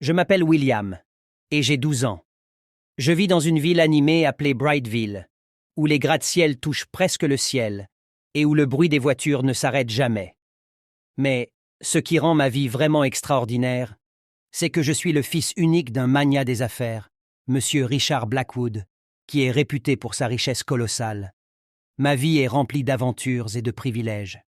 Je m'appelle William et j'ai 12 ans. Je vis dans une ville animée appelée Brightville, où les gratte-ciel touchent presque le ciel et où le bruit des voitures ne s'arrête jamais. Mais ce qui rend ma vie vraiment extraordinaire, c'est que je suis le fils unique d'un magnat des affaires, Monsieur Richard Blackwood, qui est réputé pour sa richesse colossale. Ma vie est remplie d'aventures et de privilèges.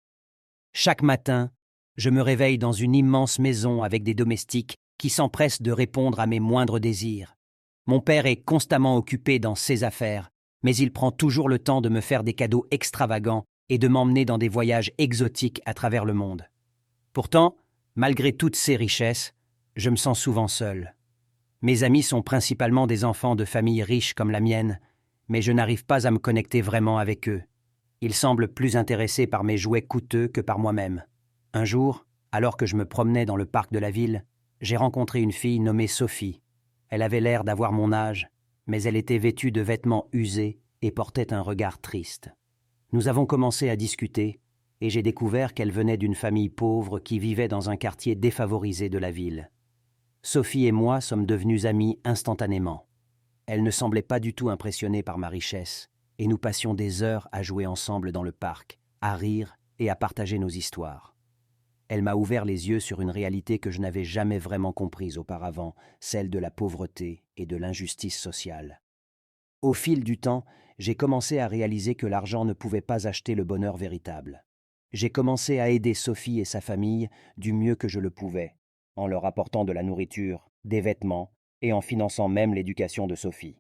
Chaque matin, je me réveille dans une immense maison avec des domestiques qui s'empressent de répondre à mes moindres désirs. Mon père est constamment occupé dans ses affaires, mais il prend toujours le temps de me faire des cadeaux extravagants et de m'emmener dans des voyages exotiques à travers le monde. Pourtant, malgré toutes ces richesses, je me sens souvent seul. Mes amis sont principalement des enfants de familles riches comme la mienne, mais je n'arrive pas à me connecter vraiment avec eux. Ils semblent plus intéressés par mes jouets coûteux que par moi-même. Un jour, alors que je me promenais dans le parc de la ville, j'ai rencontré une fille nommée Sophie. Elle avait l'air d'avoir mon âge, mais elle était vêtue de vêtements usés et portait un regard triste. Nous avons commencé à discuter, et j'ai découvert qu'elle venait d'une famille pauvre qui vivait dans un quartier défavorisé de la ville. Sophie et moi sommes devenus amis instantanément. Elle ne semblait pas du tout impressionnée par ma richesse, et nous passions des heures à jouer ensemble dans le parc, à rire et à partager nos histoires. Elle m'a ouvert les yeux sur une réalité que je n'avais jamais vraiment comprise auparavant, celle de la pauvreté et de l'injustice sociale. Au fil du temps, j'ai commencé à réaliser que l'argent ne pouvait pas acheter le bonheur véritable. J'ai commencé à aider Sophie et sa famille du mieux que je le pouvais, en leur apportant de la nourriture, des vêtements et en finançant même l'éducation de Sophie.